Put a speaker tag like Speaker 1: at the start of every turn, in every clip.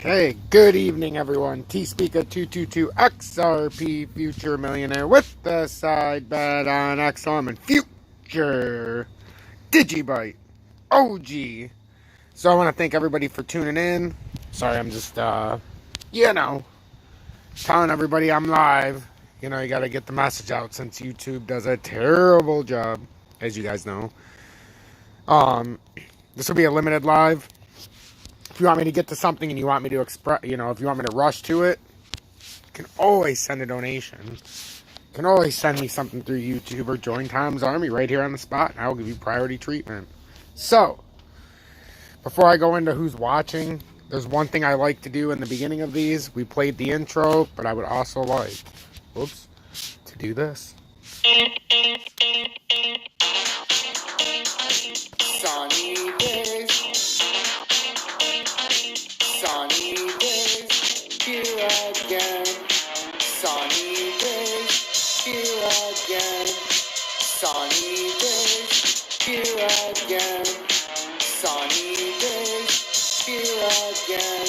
Speaker 1: Hey, good evening, everyone. T-Speaker 222 XRP Future Millionaire with the side bet on XLM and Future Digibyte OG. So I want to thank everybody for tuning in. Sorry, I'm just, telling everybody I'm live. You got to get the message out since YouTube does a terrible job, as you guys know. This will be a limited live. If you want me to get to something and you want me to express, if you want me to rush to it, you can always send a donation. You can always send me something through YouTube or join Tom's Army right here on the spot, and I will give you priority treatment. So, before I go into who's watching, there's one thing I like to do in the beginning of these. We played the intro, but I would also like, to do this. Sunny days. Sunny days, here again. Sunny days, here again. Sunny days, here again. Sunny days, here again.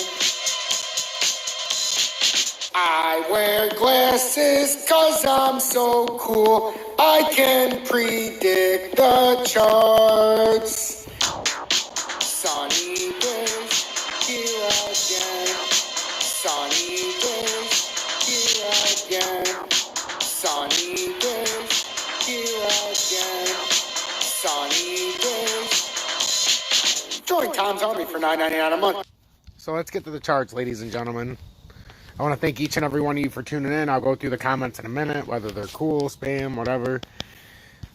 Speaker 1: I wear glasses 'cause I'm so cool. I can predict the charts. Sunny days, here again. Sunny days, here again. Sunny days, here again. Sunny days. Join Tom's Army for $9.99 a month. So let's get to the charts, ladies and gentlemen. I want to thank each and every one of you for tuning in. I'll go through the comments in a minute, whether they're cool, spam, whatever.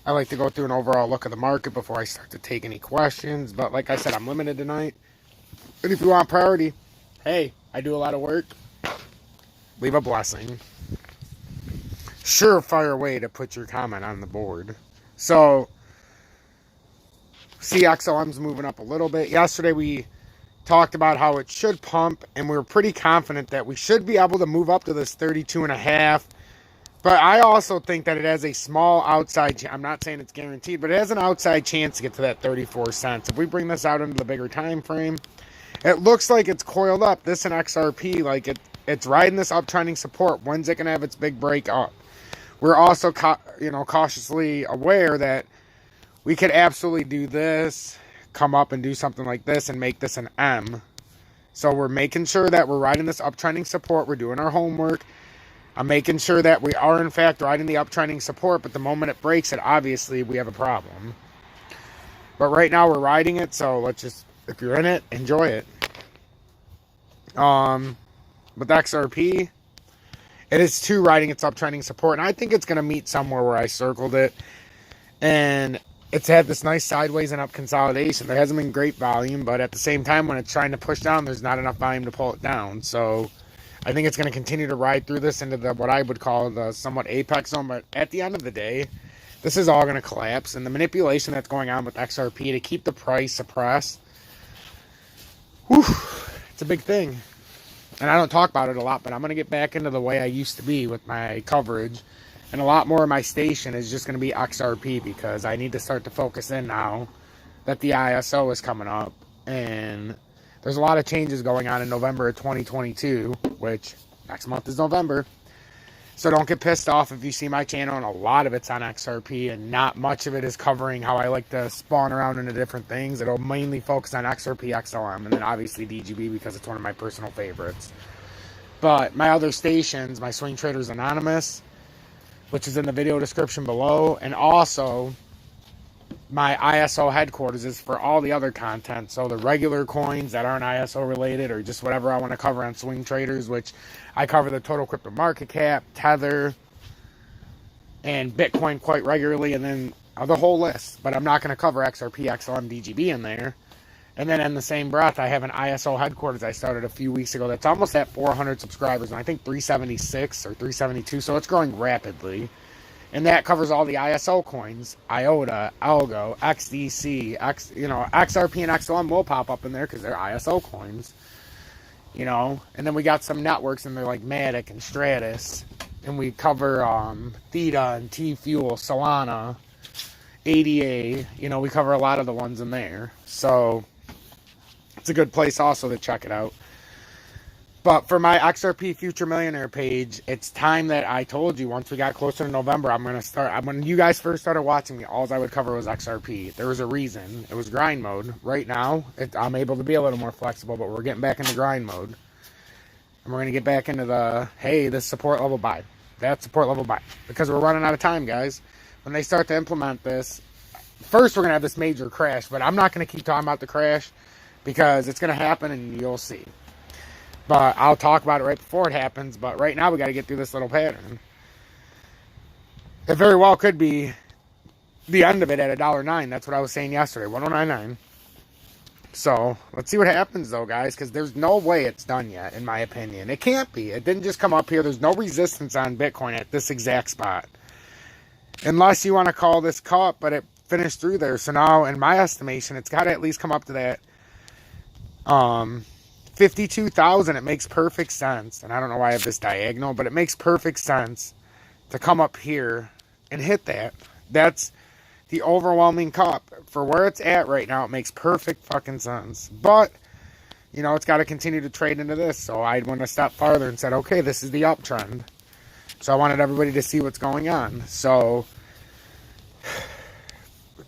Speaker 1: I like to go through an overall look of the market before I start to take any questions. But like I said, I'm limited tonight. And if you want priority, hey, I do a lot of work. Leave a blessing. Surefire way to put your comment on the board. So, CXLM's moving up a little bit. Yesterday we talked about how it should pump, and we were pretty confident that we should be able to move up to this 32.5. But I also think that it has a small outside, I'm not saying it's guaranteed, but it has an outside chance to get to that 34 cents. If we bring this out into the bigger time frame, it looks like it's coiled up. This and XRP, like it's riding this uptrending support. When's it going to have its big break up? We're also, cautiously aware that we could absolutely do this, come up and do something like this and make this an M. So we're making sure that we're riding this uptrending support. We're doing our homework. I'm making sure that we are, in fact, riding the uptrending support. But the moment it breaks it, obviously, we have a problem. But right now, we're riding it. So let's just, if you're in it, enjoy it. With XRP, it is too riding its uptrending support. And I think it's going to meet somewhere where I circled it. And it's had this nice sideways and up consolidation. There hasn't been great volume, but at the same time, when it's trying to push down, there's not enough volume to pull it down. So I think it's going to continue to ride through this into what I would call the somewhat apex zone. But at the end of the day, this is all going to collapse. And the manipulation that's going on with XRP to keep the price suppressed, it's a big thing. And I don't talk about it a lot, but I'm going to get back into the way I used to be with my coverage. And a lot more of my station is just going to be XRP, because I need to start to focus in now that the ISO is coming up. And there's a lot of changes going on in November of 2022, which next month is November. So don't get pissed off if you see my channel and a lot of it's on XRP and not much of it is covering how I like to spawn around into different things. It'll mainly focus on XRP, XLM, and then obviously DGB because it's one of my personal favorites. But my other stations, my Swing Traders Anonymous, which is in the video description below, and also my ISO headquarters is for all the other content. So the regular coins that aren't ISO related, or just whatever I want to cover on Swing Traders, which I cover the total crypto market cap, Tether, and Bitcoin quite regularly, and then the whole list. But I'm not going to cover XRP, XLM, DGB in there. And then in the same breath, I have an ISO headquarters I started a few weeks ago that's almost at 400 subscribers, and I think 376 or 372, so it's growing rapidly. And that covers all the ISO coins, IOTA, Algo, XDC, XRP and XLM will pop up in there because they're ISO coins. And then we got some networks in there like Matic and Stratus, and we cover Theta and T-Fuel, Solana, ADA, we cover a lot of the ones in there. So it's a good place also to check it out. But for my XRP Future Millionaire page, it's time that I told you once we got closer to November, I'm going to start. When you guys first started watching me, all I would cover was XRP. There was a reason. It was grind mode. Right now, I'm able to be a little more flexible, but we're getting back into grind mode. And we're going to get back into the, hey, this support level buy. That support level buy. Because we're running out of time, guys. When they start to implement this, first we're going to have this major crash, but I'm not going to keep talking about the crash because it's going to happen and you'll see. But I'll talk about it right before it happens. But right now we got to get through this little pattern. It very well could be the end of it at $1.09. That's what I was saying yesterday, 1099. So let's see what happens though, guys, because there's no way it's done yet, in my opinion. It can't be. It didn't just come up here. There's no resistance on Bitcoin at this exact spot. Unless you want to call this cut, but it finished through there. So now, in my estimation, it's got to at least come up to that 52,000. It makes perfect sense. And I don't know why I have this diagonal, but it makes perfect sense to come up here and hit that. That's the overwhelming cup. For where it's at right now, it makes perfect fucking sense. But, you know, it's got to continue to trade into this. So I went a step farther and said, okay, this is the uptrend. So I wanted everybody to see what's going on. So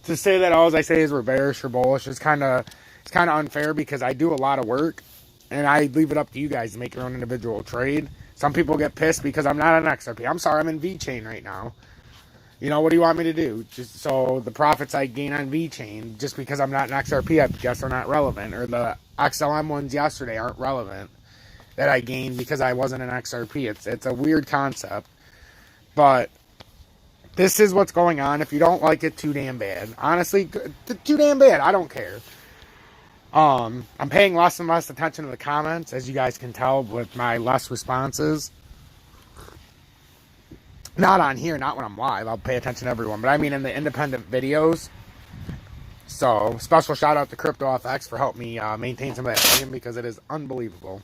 Speaker 1: to say that all I say is we're bearish or bullish is kind of unfair, because I do a lot of work and I leave it up to you guys to make your own individual trade. Some people get pissed because I'm not on XRP. I'm sorry, I'm in VeChain right now. You know, what do you want me to do? Just so the profits I gain on VeChain, just because I'm not in XRP, I guess are not relevant. Or the XLM ones yesterday aren't relevant that I gained because I wasn't in XRP. It's a weird concept. But this is what's going on. If you don't like it, too damn bad. Honestly, too damn bad. I don't care. I'm paying less and less attention to the comments, as you guys can tell with my less responses. Not on here, not when I'm live. I'll pay attention to everyone. But I mean in the independent videos. So, special shout out to CryptoFX for helping me maintain some of that volume, because it is unbelievable.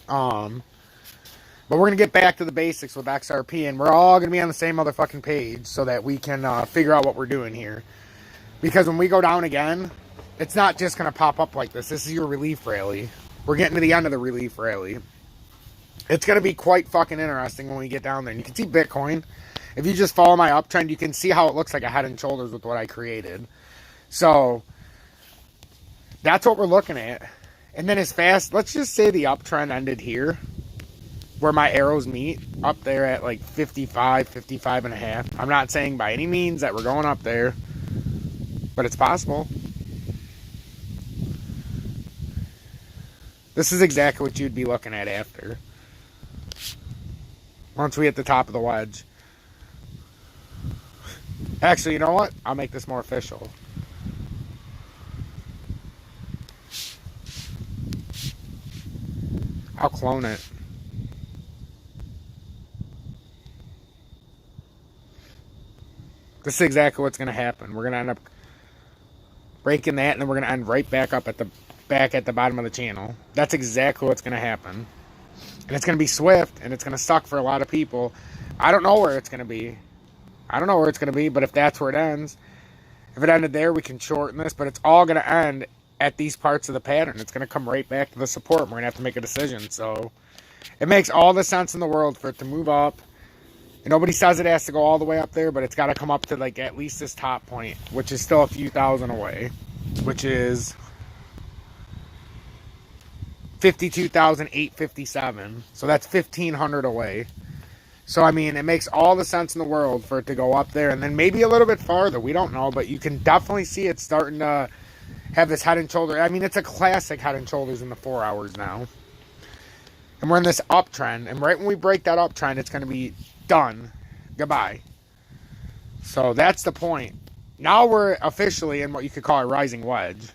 Speaker 1: But we're going to get back to the basics with XRP, and we're all going to be on the same motherfucking page so that we can figure out what we're doing here. Because when we go down again, it's not just going to pop up like this. This is your relief rally. We're getting to the end of the relief rally. It's going to be quite fucking interesting when we get down there. And you can see Bitcoin. If you just follow my uptrend, you can see how it looks like a head and shoulders with what I created. So, that's what we're looking at. And then as fast, let's just say the uptrend ended here, where my arrows meet, up there at like 55, 55 and a half. I'm not saying by any means that we're going up there, but it's possible. This is exactly what you'd be looking at after. Once we hit the top of the wedge. Actually, you know what? I'll make this more official. I'll clone it. This is exactly what's going to happen. We're going to end up breaking that, and then we're going to end right back up at the bottom of the channel. That's exactly what's going to happen. And it's going to be swift, and it's going to suck for a lot of people. I don't know where it's going to be. But if that's where it ends, if it ended there, we can shorten this. But it's all going to end at these parts of the pattern. It's going to come right back to the support. We're going to have to make a decision. So it makes all the sense in the world for it to move up. And nobody says it has to go all the way up there, but it's got to come up to like at least this top point, which is still a few thousand away, which is 52,857. So that's 1,500 away. So, I mean, it makes all the sense in the world for it to go up there and then maybe a little bit farther. We don't know, but you can definitely see it starting to have this head and shoulder. I mean, it's a classic head and shoulders in the 4 hours now. And we're in this uptrend. And right when we break that uptrend, it's going to be done. Goodbye. So that's the point. Now we're officially in what you could call a rising wedge.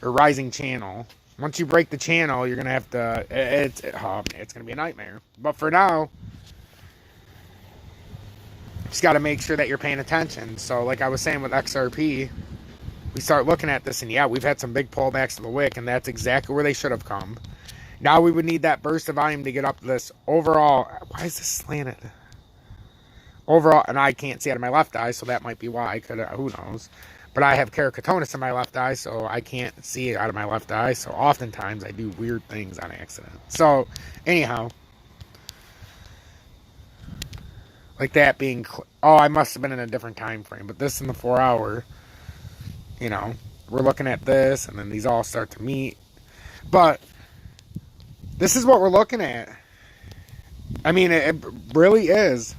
Speaker 1: Or rising channel. Once you break the channel, you're going to have to... It's going to be a nightmare. But for now... just got to make sure that you're paying attention. So like I was saying with XRP, we start looking at this, and yeah, we've had some big pullbacks to the wick, and that's exactly where they should have come. Now we would need that burst of volume to get up to this overall. Why is this slanted? Overall, and I can't see out of my left eye, so that might be why. Who knows? But I have keratoconus in my left eye, so I can't see it out of my left eye. So oftentimes I do weird things on accident. So anyhow, like that being, oh, I must have been in a different time frame. But this in the 4 hour, you know, we're looking at this, and then these all start to meet. But this is what we're looking at. I mean, it really is.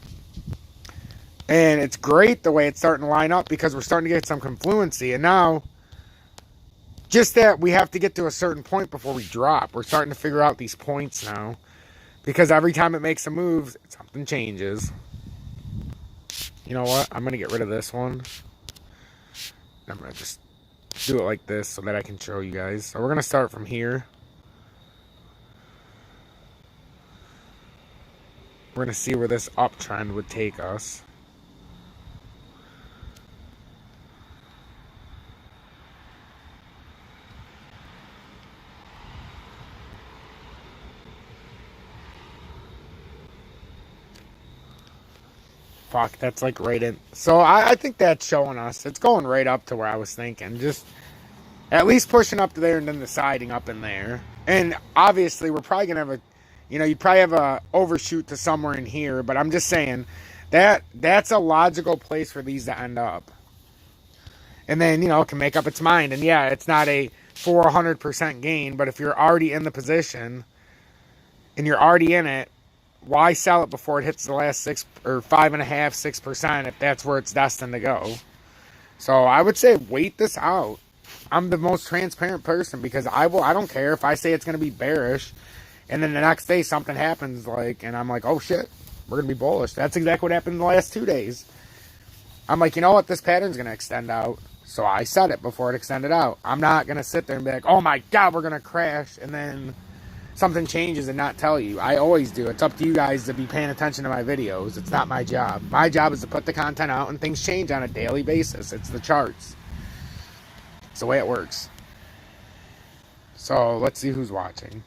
Speaker 1: And it's great the way it's starting to line up, because we're starting to get some confluency. And now, just that we have to get to a certain point before we drop. We're starting to figure out these points now. Because every time it makes a move, something changes. You know what? I'm going to get rid of this one. I'm going to just do it like this so that I can show you guys. So we're going to start from here. We're going to see where this uptrend would take us. Fuck, that's like right in. So I think that's showing us. It's going right up to where I was thinking. Just at least pushing up to there and then deciding up in there. And obviously we're probably going to have a, you know, you probably have a overshoot to somewhere in here. But I'm just saying that's a logical place for these to end up. And then, you know, it can make up its mind. And yeah, it's not a 400% gain. But if you're already in the position and you're already in it, why sell it before it hits the last 6 or 5.5%, 6% if that's where it's destined to go? So I would say wait this out. I'm the most transparent person, because I don't care if I say it's going to be bearish and then the next day something happens, like, and I'm like, oh shit, we're going to be bullish. That's exactly what happened in the last 2 days. I'm like, you know what, this pattern's going to extend out. So I said it before it extended out. I'm not going to sit there and be like, oh my God, we're going to crash, and then something changes and not tell you. I always do. It's up to you guys to be paying attention to my videos. It's not my job. My job is to put the content out, and things change on a daily basis. It's the charts. It's the way it works. So let's see who's watching.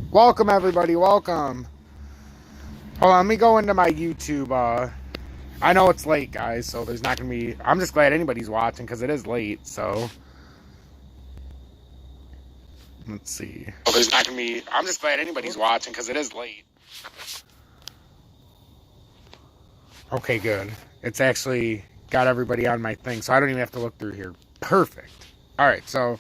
Speaker 1: Welcome everybody, welcome. Hold on, let me go into my YouTube. I know it's late, guys, so there's not going to be... I'm just glad anybody's watching, because it is late, so... Let's see. Well, there's not going to be... I'm just glad anybody's watching, because it is late. Okay, good. It's actually got everybody on my thing, so I don't even have to look through here. Perfect. Alright, so...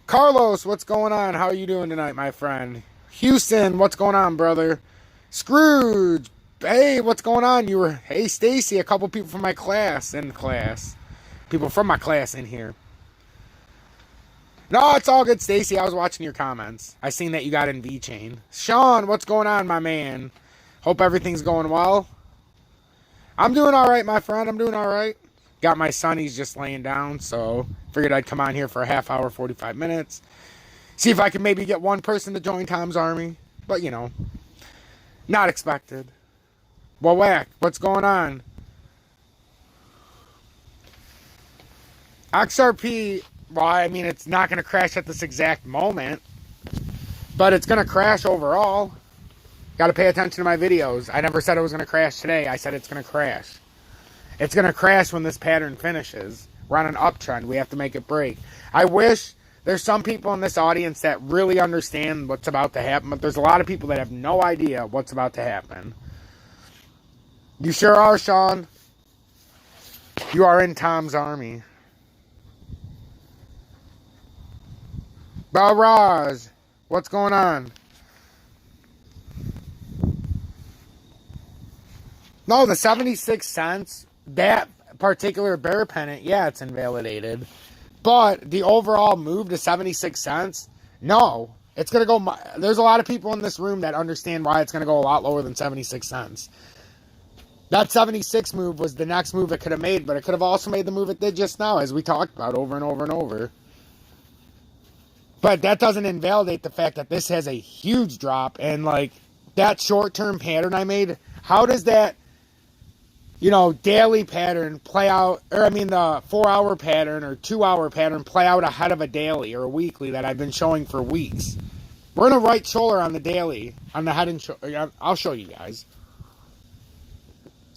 Speaker 1: Carlos, what's going on? How are you doing tonight, my friend? Houston, what's going on, brother? Scrooge, hey, what's going on? Hey, Stacy, a couple people from my class, people from my class in here. No, it's all good, Stacy. I was watching your comments. I seen that you got in V-Chain. Sean, what's going on, my man? Hope everything's going well. I'm doing all right, my friend. I'm doing all right. Got my son. He's just laying down, so figured I'd come on here for a half hour, 45 minutes. See if I can maybe get one person to join Tom's army. But, you know, not expected. Well, whack, what's going on? XRP, well, I mean, it's not going to crash at this exact moment, but it's going to crash overall. Got to pay attention to my videos. I never said it was going to crash today. I said it's going to crash. It's going to crash when this pattern finishes. We're on an uptrend. We have to make it break. I wish there's some people in this audience that really understand what's about to happen, but there's a lot of people that have no idea what's about to happen. You sure are, Sean. You are in Tom's army. Balraj, what's going on? No, the 76 cents, that particular bear pennant, yeah, it's invalidated. But the overall move to 76 cents, no. It's going to go... There's a lot of people in this room that understand why it's going to go a lot lower than 76 cents. That 76 move was the next move it could have made, but it could have also made the move it did just now, as we talked about over and over and over. But that doesn't invalidate the fact that this has a huge drop, and like that short-term pattern I made, how does that, you know, daily pattern play out, or I mean the 4-hour pattern or 2-hour pattern play out ahead of a daily or a weekly that I've been showing for weeks? We're in a right shoulder on the daily, on the head and shoulder. I'll show you guys.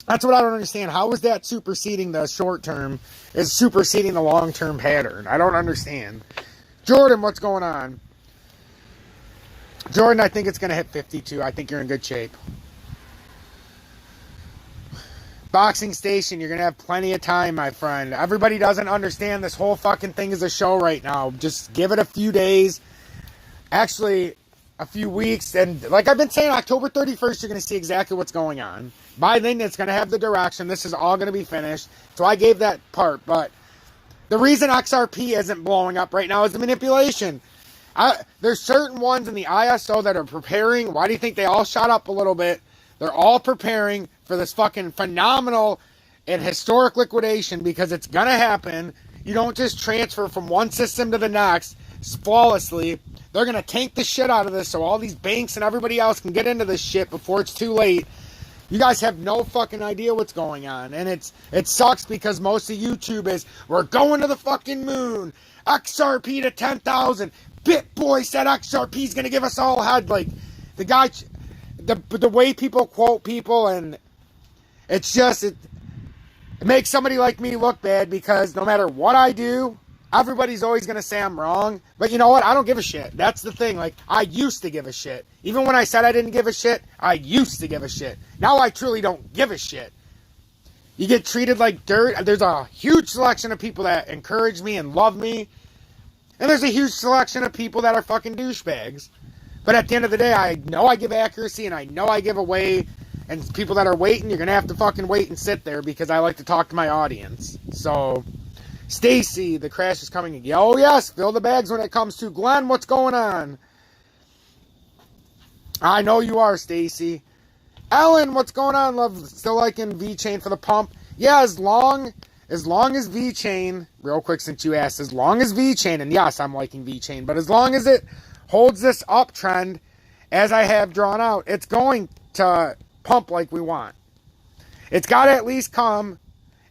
Speaker 1: That's what I don't understand. How is that superseding the short term is superseding the long term pattern? I don't understand. Jordan, what's going on? Jordan, I think it's going to hit 52. I think you're in good shape. Boxing Station, you're going to have plenty of time, my friend. Everybody doesn't understand this whole fucking thing is a show right now. Just give it a few days. Actually, a few weeks. And like I've been saying, October 31st, you're going to see exactly what's going on. By then, it's going to have the direction. This is all going to be finished. So I gave that part. But the reason XRP isn't blowing up right now is the manipulation. There's certain ones in the ISO that are preparing. Why do you think they all shot up a little bit? They're all preparing for this fucking phenomenal and historic liquidation because it's going to happen. You don't just transfer from one system to the next flawlessly. They're going to tank the shit out of this so all these banks and everybody else can get into this shit before it's too late. You guys have no fucking idea what's going on. And it sucks because most of YouTube is, we're going to the fucking moon. XRP to 10,000. BitBoy said XRP is going to give us all head. Like, the guy... The way people quote people, and it's just, it makes somebody like me look bad because no matter what I do, everybody's always going to say I'm wrong. But you know what? I don't give a shit. That's the thing. Like, I used to give a shit. Even when I said I didn't give a shit, I used to give a shit. Now I truly don't give a shit. You get treated like dirt. There's a huge selection of people that encourage me and love me. And there's a huge selection of people that are fucking douchebags. But at the end of the day, I know I give accuracy and I know I give away. And people that are waiting, you're going to have to fucking wait and sit there because I like to talk to my audience. So, Stacy, the crash is coming. Oh, yes, fill the bags when it comes to. Glenn, what's going on? I know you are, Stacy. Ellen, what's going on, love? Still liking VeChain for the pump? Yeah, as long as VeChain, real quick since you asked, as long as VeChain, and yes, I'm liking VeChain, but as long as it holds this uptrend as I have drawn out, it's going to pump like we want. It's got to at least come,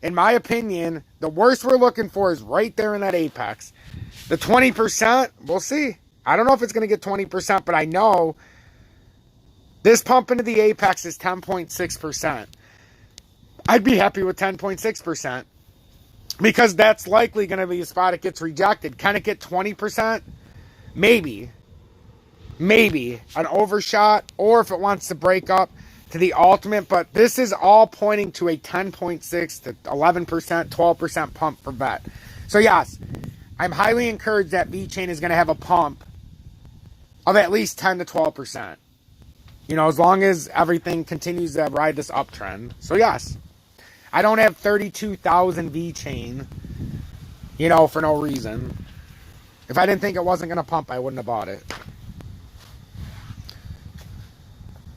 Speaker 1: in my opinion, the worst we're looking for is right there in that apex. The 20%, we'll see. I don't know if it's going to get 20%, but I know this pump into the apex is 10.6%. I'd be happy with 10.6% because that's likely going to be a spot it gets rejected. Can it get 20%? Maybe. Maybe an overshot, or if it wants to break up to the ultimate, but this is all pointing to a 10.6 to 11%, 12% pump for VET. So yes, I'm highly encouraged that VeChain is going to have a pump of at least 10 to 12%. You know, as long as everything continues to ride this uptrend. So yes, I don't have 32,000 VeChain, you know, for no reason. If I didn't think it wasn't going to pump, I wouldn't have bought it.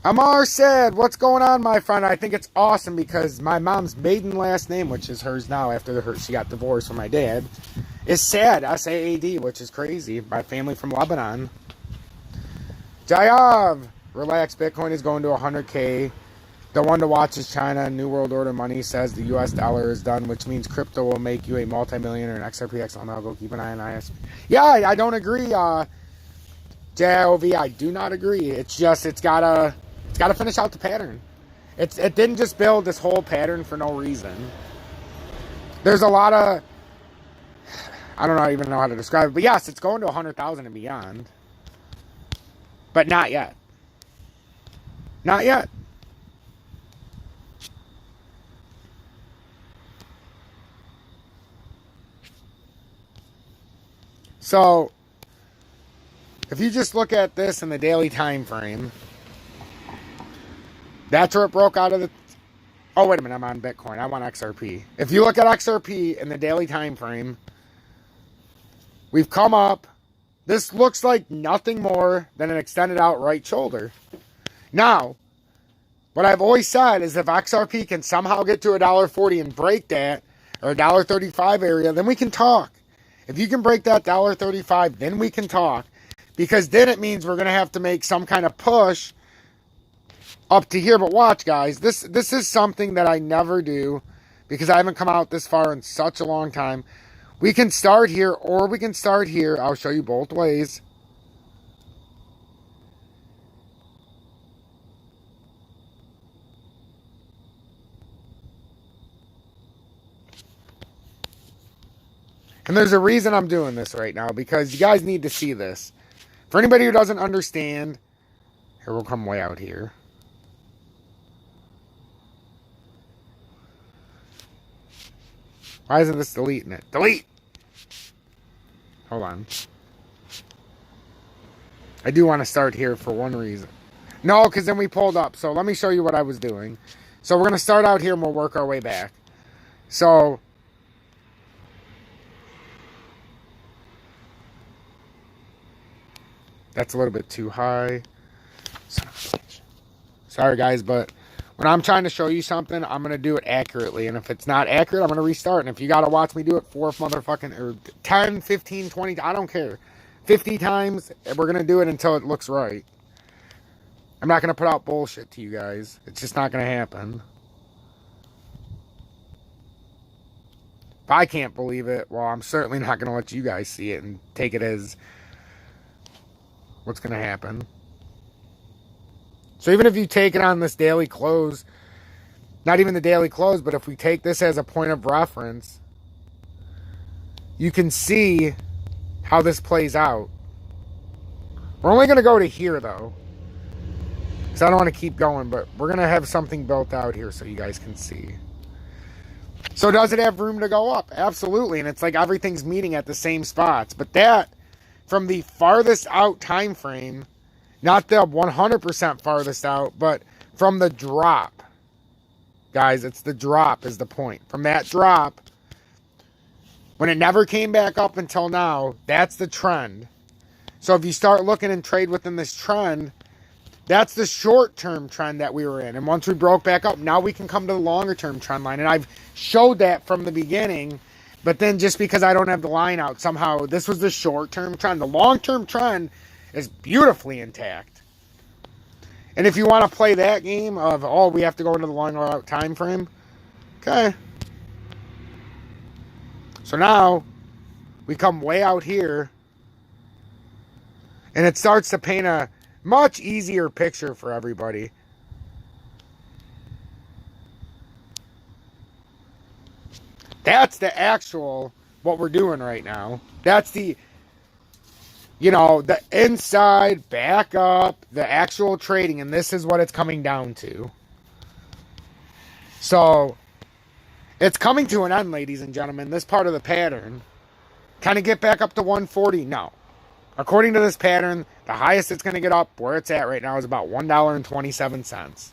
Speaker 1: Amar said, what's going on, my friend? I think it's awesome because my mom's maiden last name, which is hers now after she got divorced from my dad, is Saad, S-A-A-D, which is crazy. My family from Lebanon. Jayav, relax, Bitcoin is going to 100K. The one to watch is China. New World Order money says the US dollar is done, which means crypto will make you a multimillionaire in XRP. Now go keep an eye on IS. Yeah, I don't agree. JIOV, I do not agree. It's just, it's gotta finish out the pattern. It didn't just build this whole pattern for no reason. There's a lot of, I don't even know how to describe it, but yes, it's going to 100,000 and beyond. But not yet. Not yet. So, if you just look at this in the daily time frame, that's where it broke out of the... Oh, wait a minute, I'm on Bitcoin. I want XRP. If you look at XRP in the daily time frame, we've come up. This looks like nothing more than an extended out right shoulder. Now, what I've always said is if XRP can somehow get to $1.40 and break that, or $1.35 area, then we can talk. If you can break that $1.35, then we can talk. Because then it means we're going to have to make some kind of push up to here. But watch, guys. This is something that I never do because I haven't come out this far in such a long time. We can start here or we can start here. I'll show you both ways. And there's a reason I'm doing this right now, because you guys need to see this. For anybody who doesn't understand, here, we'll come way out here. Why isn't this deleting it? Delete! Hold on. I do want to start here for one reason. No, because then we pulled up. So let me show you what I was doing. So we're going to start out here and we'll work our way back. So that's a little bit too high. Sorry, guys, but when I'm trying to show you something, I'm going to do it accurately. And if it's not accurate, I'm going to restart. And if you got to watch me do it 4 motherfucking, or 10, 15, 20, I don't care. 50 times, we're going to do it until it looks right. I'm not going to put out bullshit to you guys. It's just not going to happen. If I can't believe it, well, I'm certainly not going to let you guys see it and take it as what's going to happen. So even if you take it on this daily close, not even the daily close, but if we take this as a point of reference, you can see how this plays out. We're only going to go to here, though, because I don't want to keep going, but we're going to have something built out here so you guys can see. So does it have room to go up? Absolutely. And it's like everything's meeting at the same spots. But that, from the farthest out time frame, not the 100% farthest out, but from the drop. Guys, it's the drop is the point. From that drop, when it never came back up until now, that's the trend. So if you start looking and trade within this trend, that's the short-term trend that we were in. And once we broke back up, now we can come to the longer-term trend line. And I've showed that from the beginning. But then just because I don't have the line out, somehow this was the short-term trend. The long-term trend is beautifully intact. And if you want to play that game of, oh, we have to go into the longer out time frame, okay. So now we come way out here, and it starts to paint a much easier picture for everybody. That's the actual, what we're doing right now. That's the, you know, the inside, back up, the actual trading, and this is what it's coming down to. So, it's coming to an end, ladies and gentlemen, this part of the pattern. Can it get back up to 140? No. According to this pattern, the highest it's going to get up, where it's at right now, is about $1.27,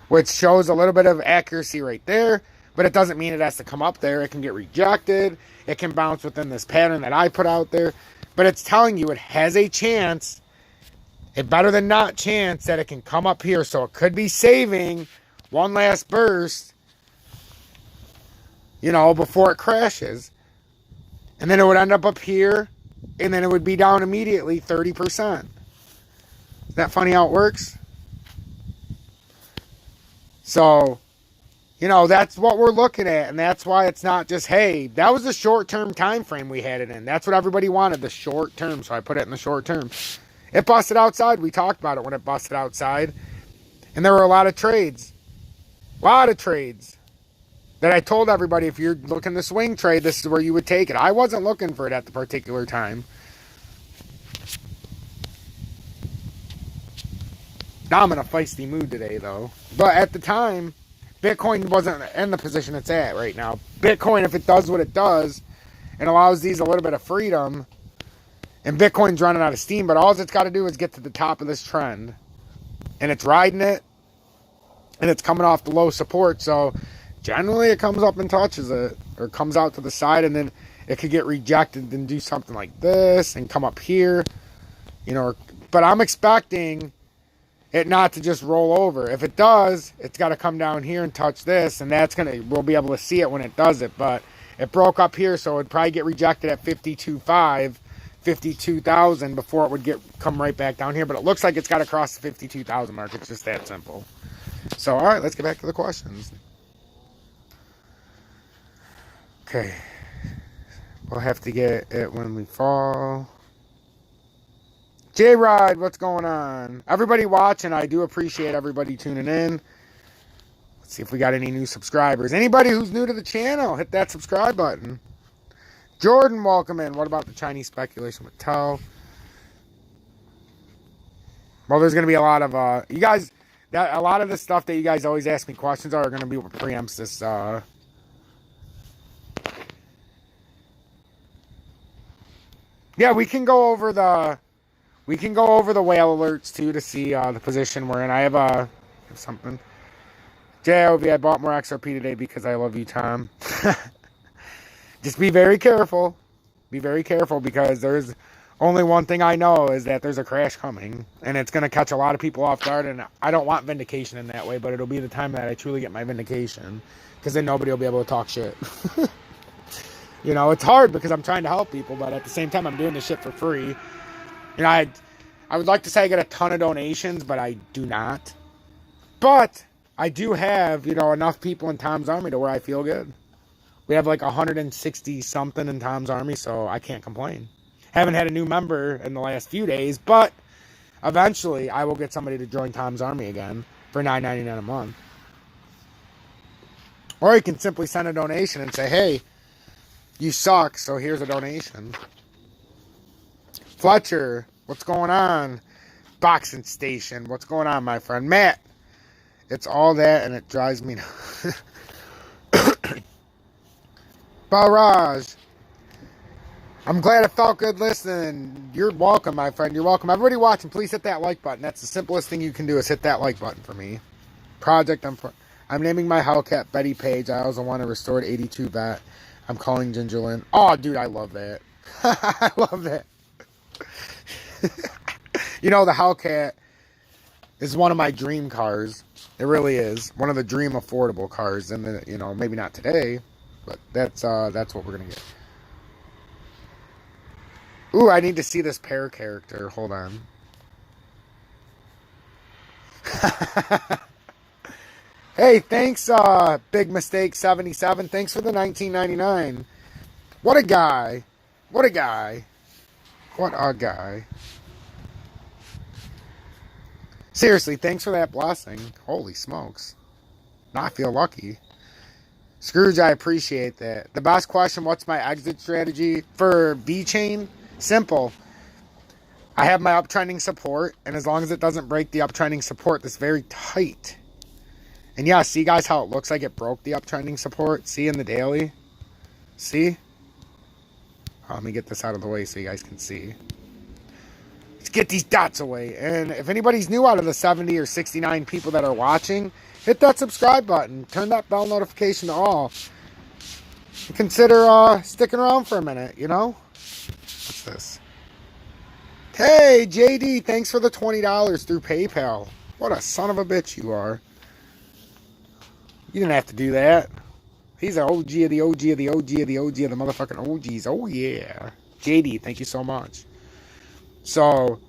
Speaker 1: which shows a little bit of accuracy right there, but it doesn't mean it has to come up there. It can get rejected. It can bounce within this pattern that I put out there. But it's telling you it has a chance, a better than not chance, that it can come up here. So it could be saving one last burst, you know, before it crashes. And then it would end up here, and then it would be down immediately 30%. Isn't that funny how it works? So, you know, that's what we're looking at, and that's why it's not just, hey, that was the short-term time frame we had it in. That's what everybody wanted, the short term, so I put it in the short term. It busted outside. We talked about it when it busted outside, and there were a lot of trades. A lot of trades that I told everybody, if you're looking to swing trade, this is where you would take it. I wasn't looking for it at the particular time. Now I'm in a feisty mood today, though. But at the time, Bitcoin wasn't in the position it's at right now. Bitcoin, if it does what it does, and allows these a little bit of freedom, and Bitcoin's running out of steam, but all it's got to do is get to the top of this trend. And it's riding it, and it's coming off the low support, so generally it comes up and touches it, or comes out to the side, and then it could get rejected and do something like this, and come up here, you know. But I'm expecting it not to just roll over. If it does, it's got to come down here and touch this, and that's gonna, we'll be able to see it when it does it. But it broke up here, so it'd probably get rejected at 52.5, 52,000 before it would come right back down here. But it looks like it's got to cross the 52,000 mark. It's just that simple. So, all right, let's get back to the questions. Okay, we'll have to get it when we fall. J-Rod, what's going on? Everybody watching, I do appreciate everybody tuning in. Let's see if we got any new subscribers. Anybody who's new to the channel, hit that subscribe button. Jordan, welcome in. What about the Chinese speculation with Tao? Well, there's going to be a lot of, you guys, a lot of the stuff that you guys always ask me questions are going to be what preempts this, yeah, we can go over the whale alerts too to see the position we're in. I have something. JOV, I bought more XRP today because I love you, Tom. Just be very careful. Be very careful because there's only one thing I know is that there's a crash coming and it's going to catch a lot of people off guard, and I don't want vindication in that way, but it'll be the time that I truly get my vindication because then nobody will be able to talk shit. You know, it's hard because I'm trying to help people, but at the same time, I'm doing this shit for free. You know, I would like to say I get a ton of donations, but I do not. But I do have, you know, enough people in Tom's Army to where I feel good. We have like 160 something in Tom's Army, so I can't complain. Haven't had a new member in the last few days, but eventually I will get somebody to join Tom's Army again for $9.99 a month. Or you can simply send a donation and say, hey, you suck, so here's a donation. Fletcher, what's going on? Boxing Station, what's going on, my friend? Matt, it's all that and it drives me Barrage, I'm glad it felt good listening. You're welcome, my friend. You're welcome. Everybody watching, please hit that like button. That's the simplest thing you can do is hit that like button for me. Project, I'm naming my Hellcat Betty Page. I also want a restored 82 vet. I'm calling Gingerlin. Oh, dude, I love that. I love that. You know, the Hellcat is one of my dream cars. It really is. One of the dream affordable cars. And, you know, maybe not today, but that's what we're going to get. Ooh, I need to see this pear character. Hold on. Hey, thanks, Big Mistake 77. Thanks for the $19.99. What a guy. What a guy. What a guy. Seriously, thanks for that blessing. Holy smokes. Now I feel lucky. Scrooge, I appreciate that. The best question, what's my exit strategy for V-Chain? Simple. I have my uptrending support, and as long as it doesn't break the uptrending support, that's very tight. And yeah, see guys how it looks like it broke the uptrending support? See in the daily? See? Oh, let me get this out of the way so you guys can see. Let's get these dots away. And if anybody's new out of the 70 or 69 people that are watching, hit that subscribe button. Turn that bell notification to all. And consider sticking around for a minute, you know? What's this? Hey, JD, thanks for the $20 through PayPal. What a son of a bitch you are. You didn't have to do that. He's an OG of the OG of the OG of the OG of the motherfucking OGs. Oh, yeah. JD, thank you so much. So,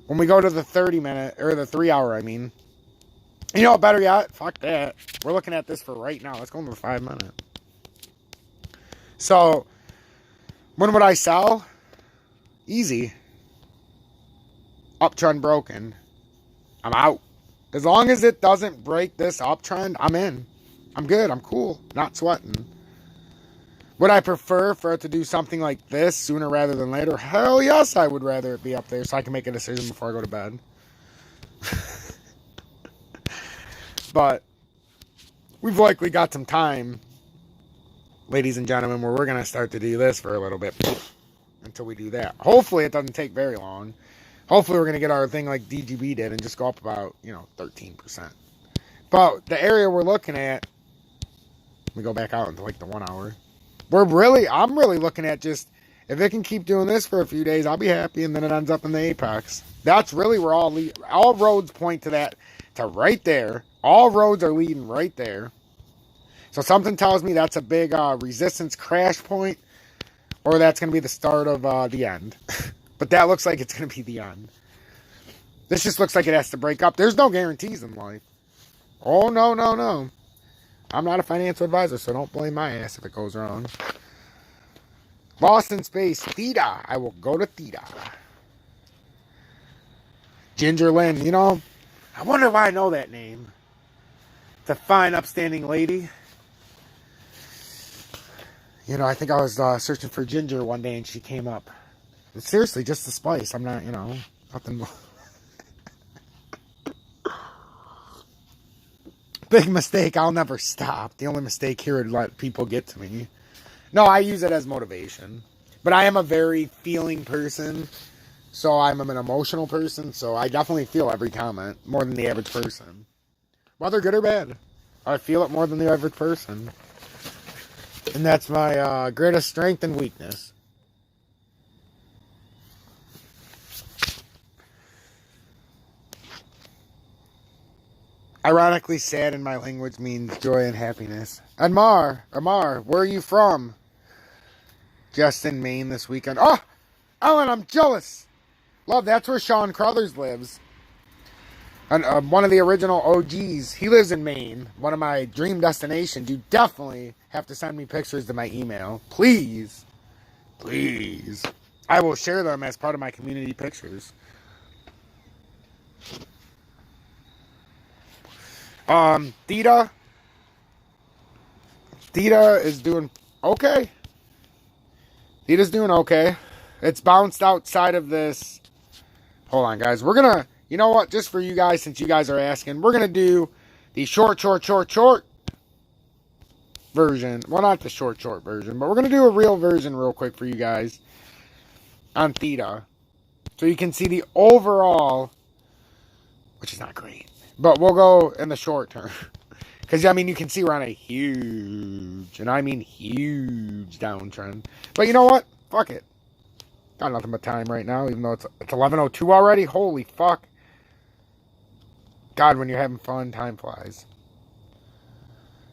Speaker 1: when we go to the 30-minute, or the 3-hour, I mean, you know what, better yet? Fuck that. We're looking at this for right now. Let's go into the 5-minute. So, when would I sell? Easy. Uptrend broken. I'm out. As long as it doesn't break this uptrend, I'm in. I'm good. I'm cool. Not sweating. Would I prefer for it to do something like this sooner rather than later? Hell yes, I would rather it be up there so I can make a decision before I go to bed. But we've likely got some time, ladies and gentlemen, where we're going to start to do this for a little bit until we do that. Hopefully it doesn't take very long. Hopefully we're going to get our thing like DGB did and just go up about, 13%. But the area we're looking at, let me go back out into like the 1 hour. I'm really looking at just, if it can keep doing this for a few days, I'll be happy, and then it ends up in the apex. That's really where all roads point to that, to right there. All roads are leading right there. So something tells me that's a big resistance crash point, or that's going to be the start of the end. But that looks like it's going to be the end. This just looks like it has to break up. There's no guarantees in life. Oh, no, no, no. I'm not a financial advisor, so don't blame my ass if it goes wrong. Lost in Space, Theta. I will go to Theta. Ginger Lynn, I wonder why I know that name. It's a fine, upstanding lady. You know, I think I was searching for ginger one day and she came up. But seriously, just the spice. I'm not, you know, nothing. Big mistake. I'll never stop. The only mistake here would let people get to me. No, I use it as motivation. But I am a very feeling person. So I'm an emotional person. So I definitely feel every comment more than the average person. Whether good or bad. I feel it more than the average person. And that's my greatest strength and weakness. Ironically, sad in my language means joy and happiness. Amar, where are you from? Just in Maine this weekend. Oh, Ellen, I'm jealous. Love, that's where Sean Crothers lives. And one of the original OGs. He lives in Maine. One of my dream destinations. You definitely have to send me pictures to my email. Please. Please. I will share them as part of my community pictures. Theta is doing okay. Theta's doing okay. It's bounced outside of this. Hold on, guys. We're gonna, you know what? Just for you guys, since you guys are asking, we're gonna do the short version. Well, not the short version, but we're gonna do a real version real quick for you guys on Theta, so you can see the overall, which is not great. But we'll go in the short term. Because, I mean, you can see we're on a huge, and I mean huge downtrend. But you know what? Fuck it. Got nothing but time right now, even though it's 11:02 already. Holy fuck. God, when you're having fun, time flies.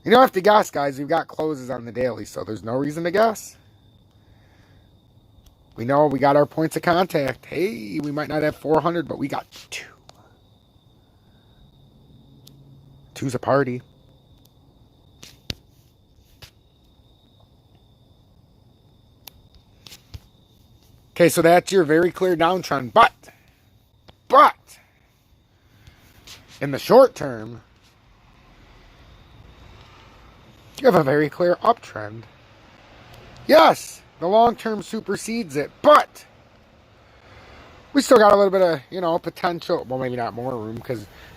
Speaker 1: You don't have to guess, guys. We've got closes on the daily, so there's no reason to guess. We know we got our points of contact. Hey, we might not have 400, but we got 2. Two's a party. Okay, so that's your very clear downtrend. But, in the short term, you have a very clear uptrend. Yes, the long term supersedes it, but we still got a little bit of, you know, potential. Well, maybe not more room,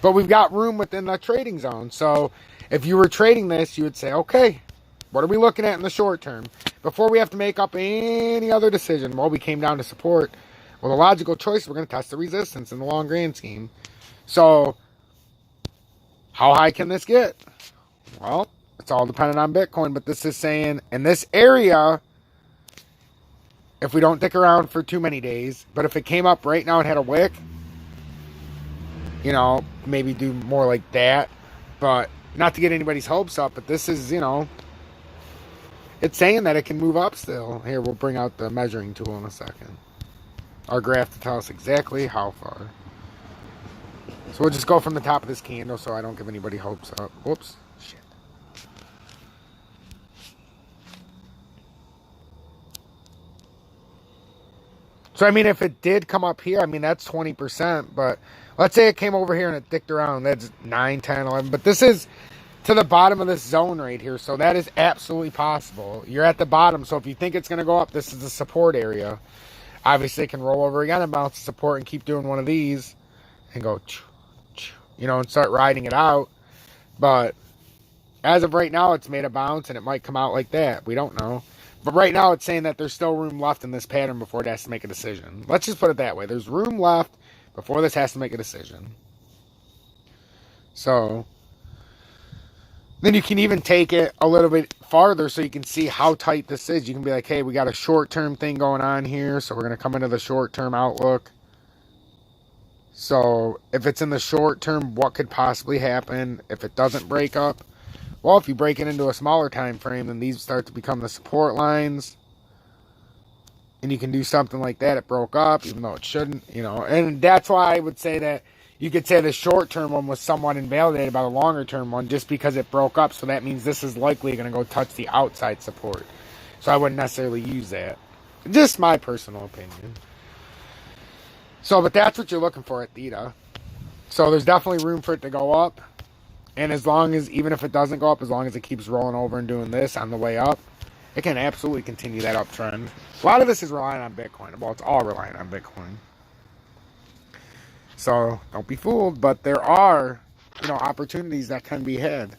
Speaker 1: but we've got room within the trading zone. So if you were trading this, you would say, okay, what are we looking at in the short term? Before we have to make up any other decision, well, we came down to support. Well, the logical choice, we're going to test the resistance in the long grand scheme. So how high can this get? Well, it's all dependent on Bitcoin, but this is saying in this area, if we don't dick around for too many days, but if it came up right now and had a wick, you know, maybe do more like that. But not to get anybody's hopes up, but this is, you know, it's saying that it can move up still. Here, we'll bring out the measuring tool in a second. Our graph to tell us exactly how far. So we'll just go from the top of this candle so I don't give anybody hopes up. Whoops. Shit. So, I mean, if it did come up here, I mean, that's 20%. But let's say it came over here and it dicked around. That's 9, 10, 11. But this is to the bottom of this zone right here. So that is absolutely possible. You're at the bottom. So if you think it's going to go up, this is the support area. Obviously, it can roll over again and bounce the support and keep doing one of these and go, you know, and start riding it out. But as of right now, it's made a bounce and it might come out like that. We don't know. But right now, it's saying that there's still room left in this pattern before it has to make a decision. Let's just put it that way. There's room left before this has to make a decision. So then you can even take it a little bit farther so you can see how tight this is. You can be like, hey, we got a short-term thing going on here, so we're going to come into the short-term outlook. So if it's in the short term, what could possibly happen if it doesn't break up? Well, if you break it into a smaller time frame, then these start to become the support lines. And you can do something like that. It broke up, even though it shouldn't, you know. And that's why I would say that you could say the short-term one was somewhat invalidated by the longer-term one just because it broke up. So that means this is likely going to go touch the outside support. So I wouldn't necessarily use that. Just my personal opinion. So, but that's what you're looking for at Theta. So there's definitely room for it to go up. And as long as, even if it doesn't go up, as long as it keeps rolling over and doing this on the way up, It can absolutely continue that uptrend. A lot of this is relying on Bitcoin. Well, it's all relying on Bitcoin. So don't be fooled, but there are, opportunities that can be had.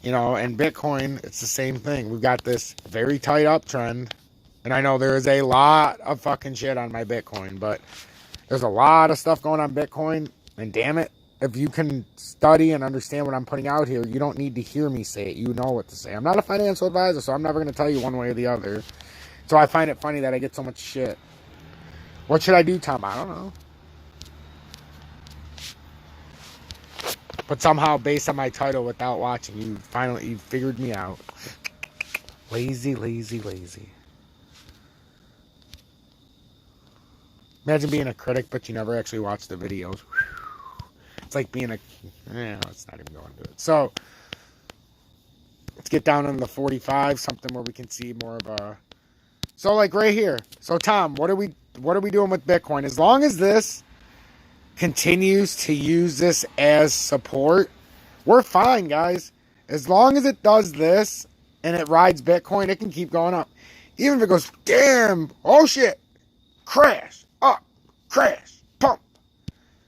Speaker 1: And Bitcoin, it's the same thing. We've got this very tight uptrend, and I know there is a lot of fucking shit on my Bitcoin, but there's a lot of stuff going on Bitcoin, and damn it, if you can study and understand what I'm putting out here, you don't need to hear me say it. You know what to say. I'm not a financial advisor, so I'm never going to tell you one way or the other. So I find it funny that I get so much shit. What should I do, Tom? I don't know. But somehow, based on my title, without watching, you figured me out. Lazy, lazy, lazy. Imagine being a critic, but you never actually watch the videos. It's like being let's not even go into it. So, let's get down into the 45, something where we can see more of a... So, like right here. So, Tom, what are we doing with Bitcoin? As long as this continues to use this as support, we're fine, guys. As long as it does this and it rides Bitcoin, it can keep going up. Even if it goes, damn, oh shit, crash, up, crash, pump.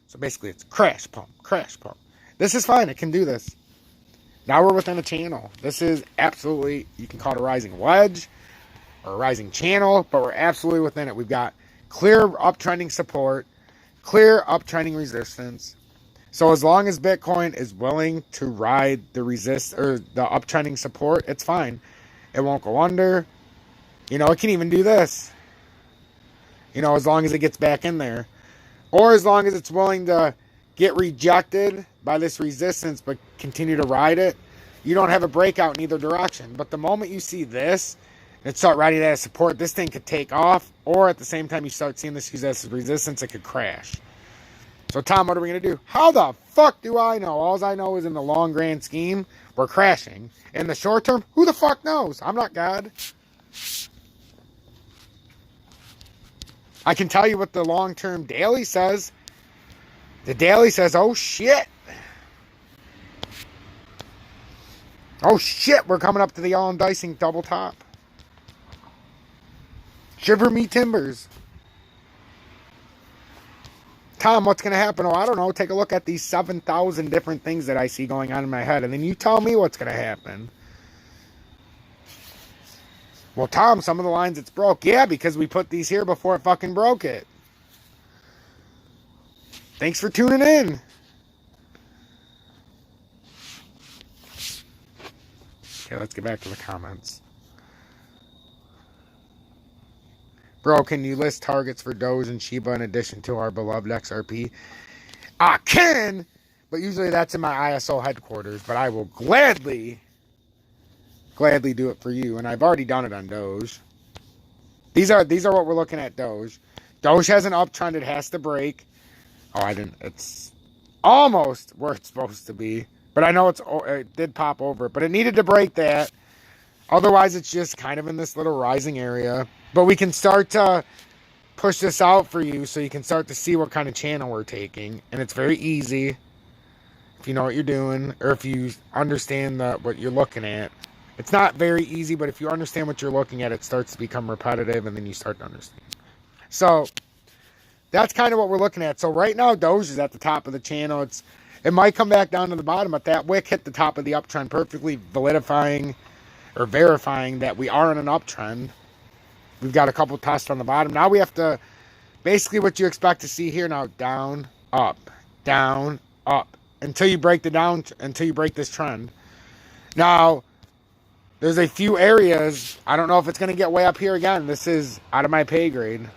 Speaker 1: So basically it's crash, pump, crash, pump. This is fine. It can do this. Now we're within a channel. This is absolutely, you can call it a rising wedge or a rising channel, but we're absolutely within it. We've got clear uptrending support, clear uptrending resistance. So as long as Bitcoin is willing to ride the the uptrending support, it's fine. It won't go under. It can even do this. As long as it gets back in there. Or as long as it's willing to get rejected by this resistance but continue to ride it, you don't have a breakout in either direction. But the moment you see this and start riding that as support, this thing could take off, or at the same time you start seeing this use as resistance, it could crash. So, Tom, what are we going to do? How the fuck do I know? All I know is in the long grand scheme, we're crashing. In the short term, who the fuck knows? I'm not God. I can tell you what the long-term daily says. The daily says, oh shit. Oh shit, we're coming up to the all-enticing double top. Shiver me timbers. Tom, what's going to happen? Oh, I don't know. Take a look at these 7,000 different things that I see going on in my head, and then you tell me what's going to happen. Well, Tom, some of the lines it's broke. Yeah, because we put these here before it fucking broke it. Thanks for tuning in. Okay, let's get back to the comments. Bro, can you list targets for Doge and Shiba in addition to our beloved XRP? I can, but usually that's in my ISO headquarters. But I will gladly do it for you. And I've already done it on Doge. These are what we're looking at, Doge. Doge has an uptrend. It has to break. Oh, I didn't. It's almost where it's supposed to be. But I know it did pop over. But it needed to break that. Otherwise, it's just kind of in this little rising area. But we can start to push this out for you so you can start to see what kind of channel we're taking. And it's very easy if you know what you're doing or if you understand what you're looking at. It's not very easy, but if you understand what you're looking at, it starts to become repetitive and then you start to understand. So that's kind of what we're looking at. So right now, Doge is at the top of the channel. It might come back down to the bottom, but that wick hit the top of the uptrend, perfectly verifying that we are in an uptrend. We've got a couple tests on the bottom. Now we have to, basically what you expect to see here now, down, up, until you break this trend. Now, there's a few areas, I don't know if it's going to get way up here again. This is out of my pay grade.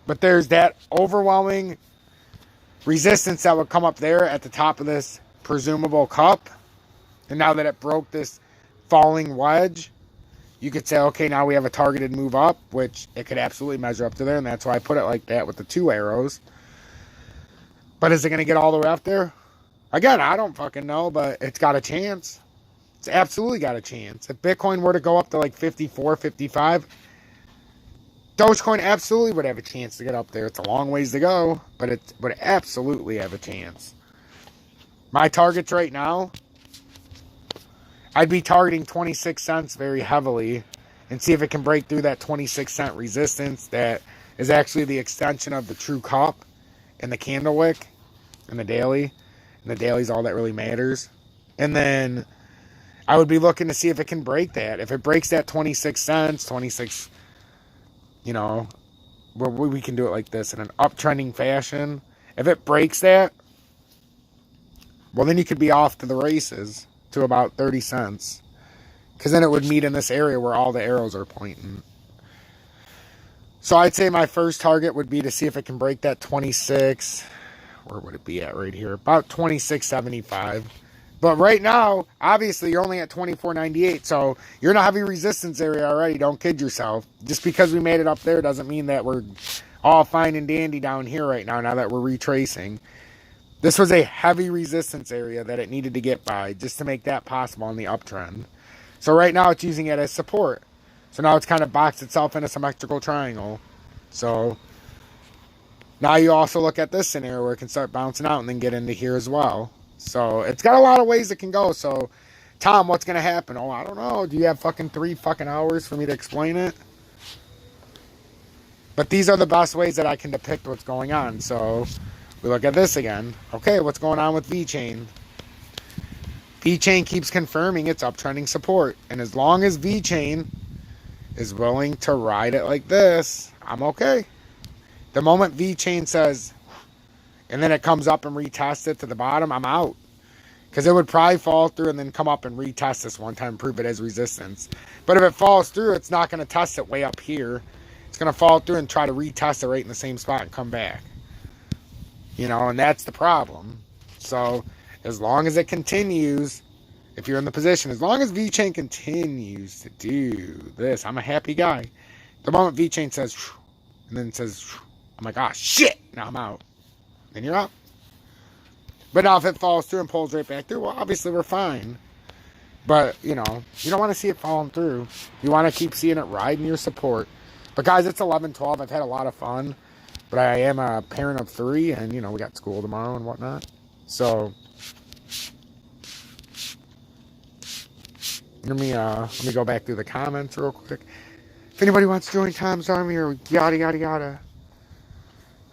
Speaker 1: But there's that overwhelming resistance that would come up there at the top of this presumable cup. And now that it broke this falling wedge, you could say, okay, now we have a targeted move up, which it could absolutely measure up to there. And that's why I put it like that with the two arrows. But is it going to get all the way up there? Again, I don't fucking know, but it's got a chance. It's absolutely got a chance. If Bitcoin were to go up to like 54, 55, Dogecoin absolutely would have a chance to get up there. It's a long ways to go, but it would absolutely have a chance. My targets right now, I'd be targeting 26 cents very heavily and see if it can break through that 26-cent resistance that is actually the extension of the true cup and the candle wick and the daily. And the daily's all that really matters. And then I would be looking to see if it can break that. If it breaks that 26 cents, 26, you know, where we can do it like this in an uptrending fashion. If it breaks that, well, then you could be off to the races to about 30 cents. Because then it would meet in this area where all the arrows are pointing. So I'd say my first target would be to see if it can break that 26. Where would it be at right here? About 26.75. But right now, obviously, you're only at 24.98. So you're in a heavy resistance area already. Don't kid yourself. Just because we made it up there doesn't mean that we're all fine and dandy down here right now that we're retracing. This was a heavy resistance area that it needed to get by just to make that possible on the uptrend. So right now it's using it as support. So now it's kind of boxed itself in a symmetrical triangle. So now you also look at this scenario where it can start bouncing out and then get into here as well. So it's got a lot of ways it can go. So Tom, what's going to happen? Oh, I don't know. Do you have fucking 3 fucking hours for me to explain it? But these are the best ways that I can depict what's going on. So we look at this again. Okay, what's going on with VeChain? VeChain keeps confirming its uptrending support. And as long as VeChain is willing to ride it like this, I'm okay. The moment VeChain says, and then it comes up and retests it to the bottom, I'm out. Because it would probably fall through and then come up and retest this one time, prove it as resistance. But if it falls through, it's not going to test it way up here. It's going to fall through and try to retest it right in the same spot and come back. You know, and that's the problem. So as long as it continues, if you're in the position, as long as VeChain continues to do this, I'm a happy guy. The moment VeChain says, and then it says, I'm like, ah, shit, now I'm out. Then you're out. But now if it falls through and pulls right back through, well, obviously we're fine. But, you know, you don't want to see it falling through. You want to keep seeing it riding your support. But guys, it's 11:12. I've had a lot of fun. But I am a parent of 3, and, you know, we got school tomorrow and whatnot. So let me go back through the comments real quick. If anybody wants to join Tom's Army or yada, yada, yada.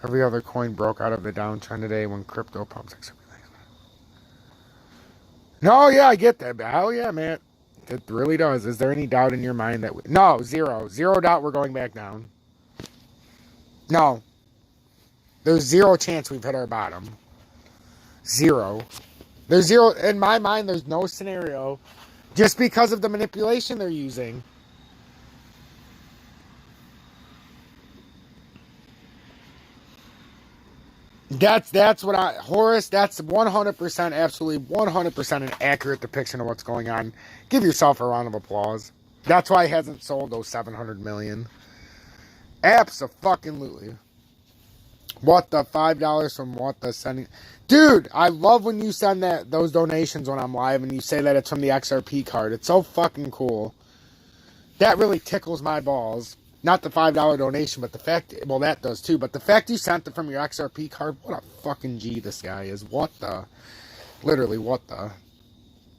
Speaker 1: Every other coin broke out of the downtrend today when crypto pumps. No, yeah, I get that. Hell yeah, man. It really does. Is there any doubt in your mind that... No, zero. 0 doubt we're going back down. No. There's 0 chance we've hit our bottom. 0. There's 0... In my mind, there's no scenario. Just because of the manipulation they're using. That's what Horace, that's 100%, absolutely 100% an accurate depiction of what's going on. Give yourself a round of applause. That's why he hasn't sold those 700 million. Abso-fucking-lutely. What the $5 from what the sending? Dude, I love when you send those donations when I'm live and you say that it's from the XRP card. It's so fucking cool. That really tickles my balls. Not the $5 donation, but the fact, well, that does too, but the fact you sent it from your XRP card, what a fucking G this guy is. What the, literally, what the,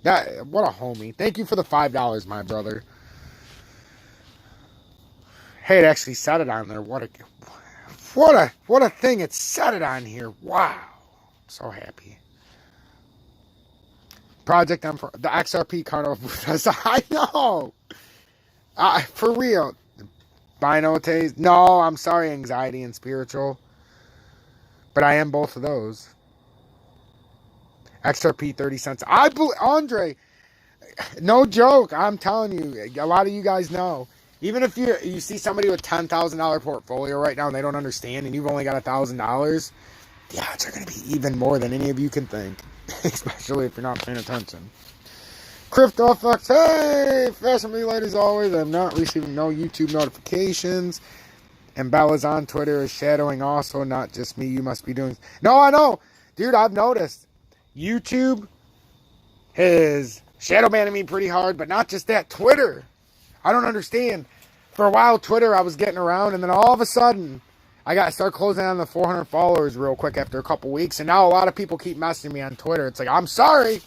Speaker 1: what a homie. Thank you for the $5, my brother. Hey, it actually said it on there. What a thing, it said it on here. Wow. I'm so happy. Project M4, the XRP card, I know. For real. Binotes? No, I'm sorry, anxiety and spiritual. But I am both of those. XRP 30 cents. Andre, no joke, I'm telling you, a lot of you guys know. Even if you see somebody with $10,000 portfolio right now and they don't understand and you've only got $1,000, the odds are going to be even more than any of you can think. Especially if you're not paying attention. Crypto Effects, hey! Fashionably late as always. I'm not receiving no YouTube notifications. And Bella's on Twitter is shadowing also, not just me. You must be doing... No, I know! Dude, I've noticed. YouTube has shadow banning me pretty hard, but not just that. Twitter. I don't understand. For a while, Twitter, I was getting around, and then all of a sudden, I got to start closing on the 400 followers real quick after a couple weeks, and now a lot of people keep messaging me on Twitter. It's like, I'm sorry.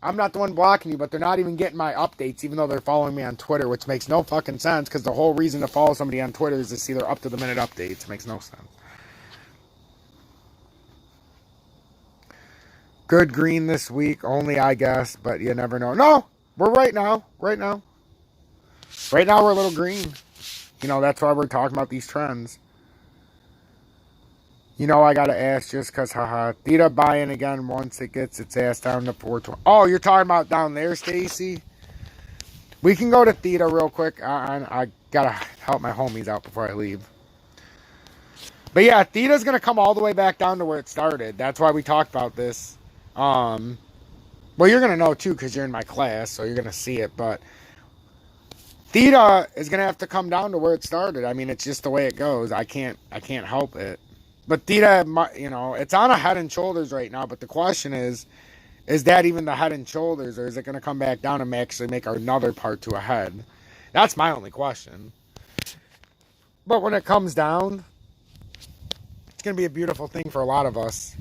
Speaker 1: I'm not the one blocking you, but they're not even getting my updates, even though they're following me on Twitter, which makes no fucking sense, because the whole reason to follow somebody on Twitter is to see their up-to-the-minute updates. It makes no sense. Good green this week, only I guess, but you never know. No, we're right now. Right now we're a little green. You know, that's why we're talking about these trends. You know, I gotta ask just because, haha. Theta buy-in again once it gets its ass down to 420. Oh, you're talking about down there, Stacy? We can go to Theta real quick. I gotta help my homies out before I leave. But yeah, Theta's gonna come all the way back down to where it started. That's why we talked about this. Well, you're gonna know too because you're in my class, so you're gonna see it. But Theta is gonna have to come down to where it started. I mean, it's just the way it goes. I can't help it. But Theta, you know, it's on a head and shoulders right now. But the question is that even the head and shoulders, or is it going to come back down and actually make another part to a head? That's my only question. But when it comes down, it's going to be a beautiful thing for a lot of us.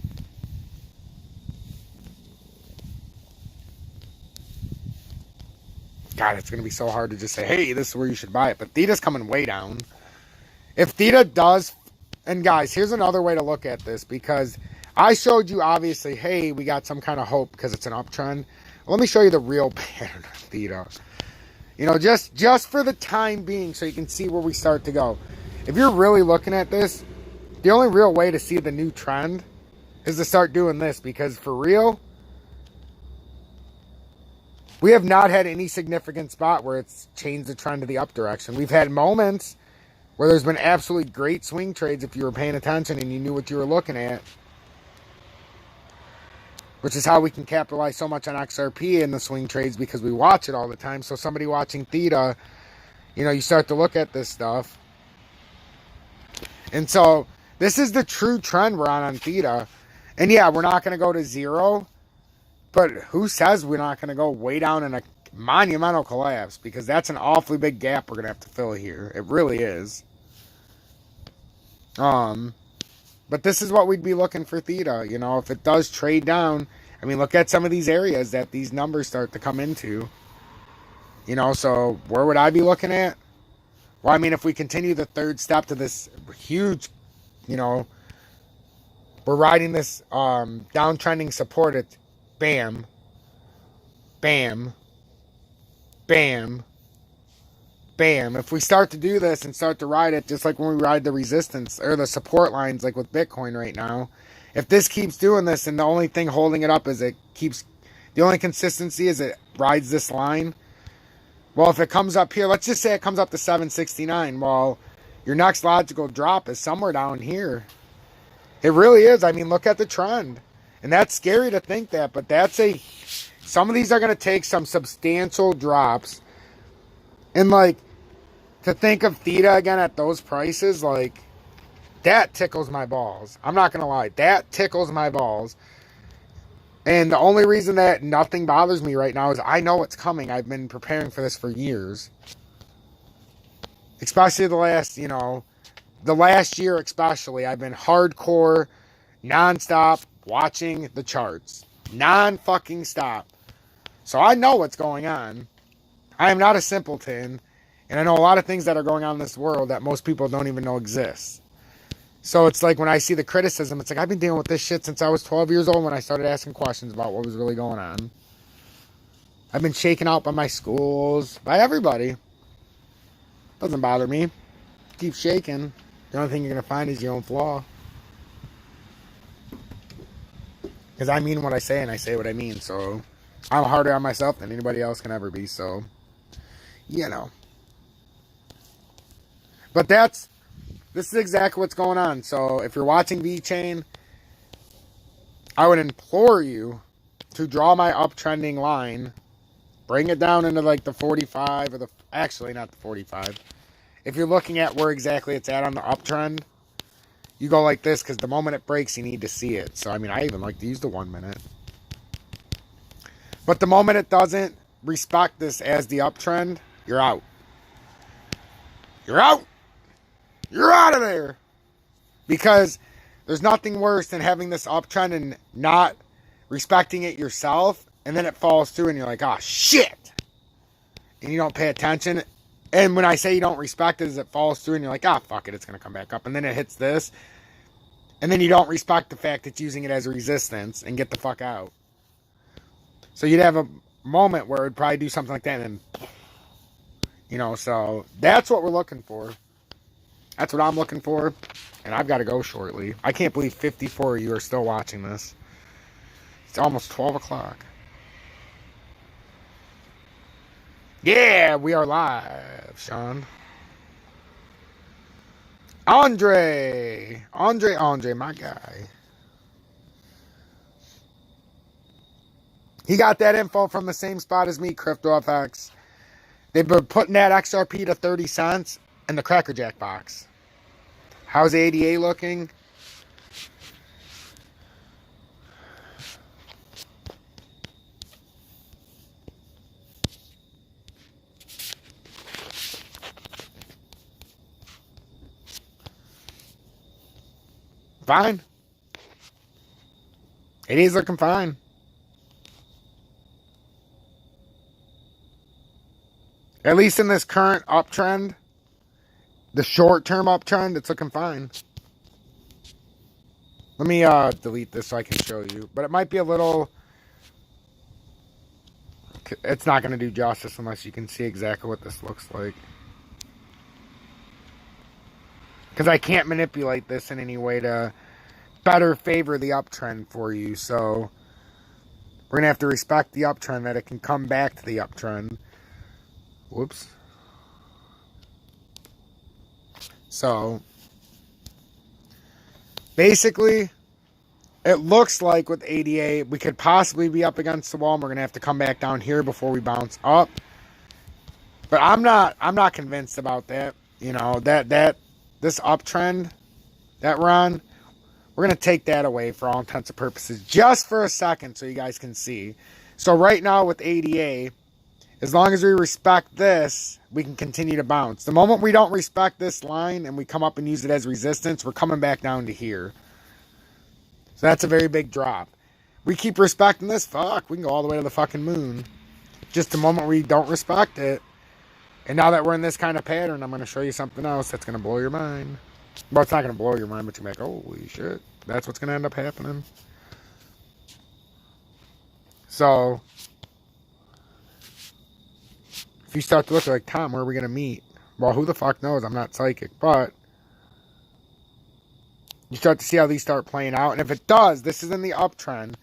Speaker 1: God, it's going to be so hard to just say, hey, this is where you should buy it. But Theta's coming way down. If Theta does... And guys, here's another way to look at this, because I showed you obviously, hey, we got some kind of hope because it's an uptrend. Let me show you the real pattern of Theta. You know, just for the time being, so you can see where we start to go. If you're really looking at this, the only real way to see the new trend is to start doing this, because for real, we have not had any significant spot where it's changed the trend to the up direction. We've had moments where there's been absolutely great swing trades if you were paying attention and you knew what you were looking at. Which is how we can capitalize so much on XRP in the swing trades, because we watch it all the time. So somebody watching Theta, you know, you start to look at this stuff. And so this is the true trend we're on Theta. And yeah, we're not going to go to zero. But who says we're not going to go way down in a monumental collapse? Because that's an awfully big gap we're going to have to fill here. It really is. But this is what we'd be looking for Theta. You know, if it does trade down, I mean, look at some of these areas that these numbers start to come into. You know, so where would I be looking at? Well, I mean, if we continue the third step to this huge, you know, we're riding this downtrending support at bam, bam, bam, bam. If we start to do this and start to ride it, just like when we ride the resistance or the support lines, like with Bitcoin right now, if this keeps doing this and the only thing holding it up is it keeps, the only consistency is it rides this line. Well, if it comes up here, let's just say it comes up to 769. Well, your next logical drop is somewhere down here. It really is. I mean, look at the trend. And that's scary to think that, but that's some of these are going to take some substantial drops. And like, to think of Theta again at those prices, like, that tickles my balls. I'm not going to lie. That tickles my balls. And the only reason that nothing bothers me right now is I know it's coming. I've been preparing for this for years. Especially the last, you know, the last year especially. I've been hardcore, nonstop, watching the charts. Non-fucking stop. So I know what's going on. I am not a simpleton. And I know a lot of things that are going on in this world that most people don't even know exist. So it's like when I see the criticism, it's like I've been dealing with this shit since I was 12 years old when I started asking questions about what was really going on. I've been shaken out by my schools, by everybody. Doesn't bother me. Keep shaking. The only thing you're going to find is your own flaw. Because I mean what I say and I say what I mean. So I'm harder on myself than anybody else can ever be. So, you know. But this is exactly what's going on. So if you're watching VeChain, I would implore you to draw my uptrending line. Bring it down into like the 45 or actually not the 45. If you're looking at where exactly it's at on the uptrend, you go like this, because the moment it breaks, you need to see it. So, I mean, I even like to use the 1 minute. But the moment it doesn't respect this as the uptrend, you're out. You're out. You're out of there. Because there's nothing worse than having this uptrend and not respecting it yourself and then it falls through and you're like, oh, shit. And you don't pay attention. And when I say you don't respect it, is it falls through and you're like, ah, fuck it, it's going to come back up. And then it hits this. And then you don't respect the fact it's using it as a resistance and get the fuck out. So you'd have a moment where it would probably do something like that. And then, you know, so that's what we're looking for. That's what I'm looking for. And I've got to go shortly. I can't believe 54 of you are still watching this. It's almost 12 o'clock. Yeah, we are live, Sean. Andre, my guy. He got that info from the same spot as me, CryptoFX. They've been putting that XRP to 30 cents in the Cracker Jack box. How's ADA looking? Fine. It is looking fine. At least in this current uptrend, the short-term uptrend, it's looking fine. Let me delete this so I can show you. But it might be a little... It's not going to do justice unless you can see exactly what this looks like. Because I can't manipulate this in any way to better favor the uptrend for you. So we're going to have to respect the uptrend, that it can come back to the uptrend. Whoops. So basically, it looks like with ADA, we could possibly be up against the wall, and we're going to have to come back down here before we bounce up. But I'm not convinced about that. You know, this uptrend that run, we're going to take that away for all intents and purposes just for a second so you guys can see. So right now with ADA, as long as we respect this, we can continue to bounce. The moment we don't respect this line and we come up and use it as resistance, we're coming back down to here. So that's a very big drop. We keep respecting this, fuck, we can go all the way to the fucking moon. Just the moment we don't respect it. And now that we're in this kind of pattern, I'm going to show you something else that's going to blow your mind. Well, it's not going to blow your mind, but you're like, holy shit. That's what's going to end up happening. So, if you start to look like, Tom, where are we going to meet? Well, who the fuck knows? I'm not psychic. But, you start to see how these start playing out. And if it does, this is in the uptrend.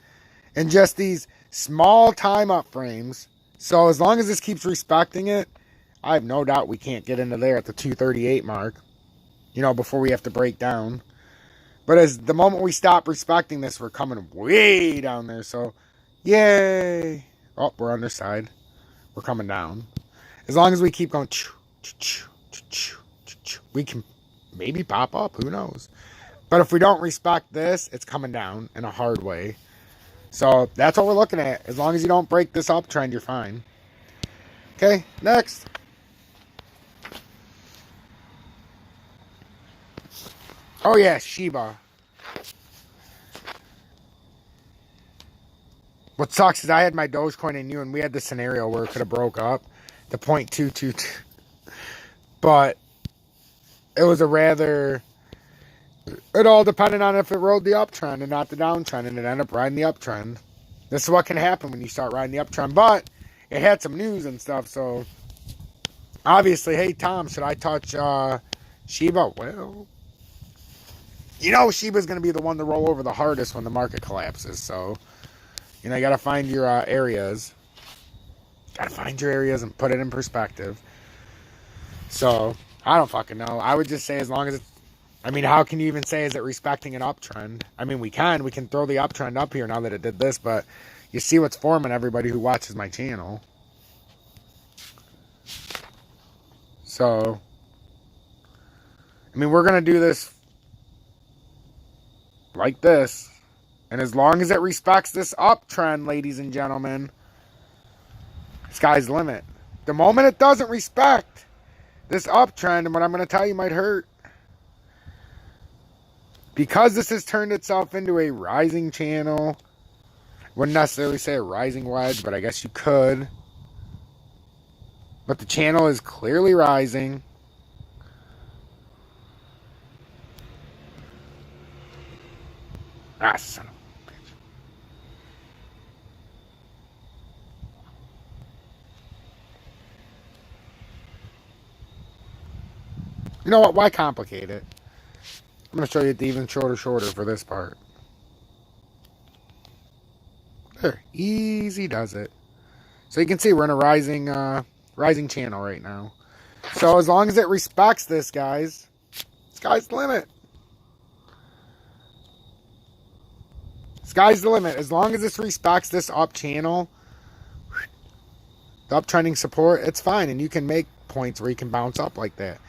Speaker 1: And just these small time up frames. So, as long as this keeps respecting it, I have no doubt we can't get into there at the 238 mark, you know, before we have to break down. But as the moment we stop respecting this, we're coming way down there. So, yay. Oh, we're on this side. We're coming down. As long as we keep going, we can maybe pop up. Who knows? But if we don't respect this, it's coming down in a hard way. So, that's what we're looking at. As long as you don't break this uptrend, you're fine. Okay, next. Oh yeah, Shiva. What sucks is I had my Dogecoin in you, and we had this scenario where it could have broke up to 0.222. But it was a rather... It all depended on if it rode the uptrend and not the downtrend, and it ended up riding the uptrend. This is what can happen when you start riding the uptrend. But it had some news and stuff, so... Obviously, hey Tom, should I touch Shiva? Well... You know Shiba's going to be the one to roll over the hardest when the market collapses. So, you know, you got to find your areas. Got to find your areas and put it in perspective. So, I don't fucking know. I would just say as long as it's... I mean, how can you even say is it respecting an uptrend? I mean, we can throw the uptrend up here now that it did this. But you see what's forming, everybody who watches my channel. So, I mean, we're going to do this like this. And as long as it respects this uptrend, ladies and gentlemen, sky's the limit. The moment it doesn't respect this uptrend, and what I'm going to tell you might hurt. Because this has turned itself into a rising channel, Wouldn't necessarily say a rising wedge, but I guess you could. But the channel is clearly rising. Ah, son of a bitch. You know what? Why complicate it? I'm going to show you the even shorter for this part. There. Easy does it. So you can see we're in a rising channel right now. So as long as it respects this, guys, sky's the limit. Sky's the limit. As long as this respects this up channel, the uptrending support, it's fine. And you can make points where you can bounce up like that.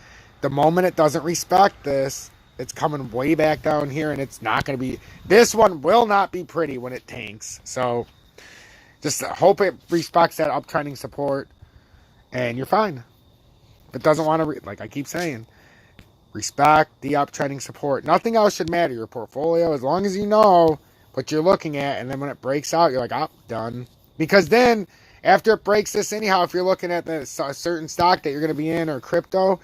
Speaker 1: The moment it doesn't respect this, it's coming way back down here, and it's not going to be... This one will not be pretty when it tanks. So just hope it respects that uptrending support, and you're fine. If it doesn't want to... like I keep saying, respect the uptrending support. Nothing else should matter. Your portfolio, as long as you know what you're looking at, and then when it breaks out, you're like, oh, done. Because then, after it breaks this anyhow, if you're looking at a certain stock that you're going to be in, or crypto...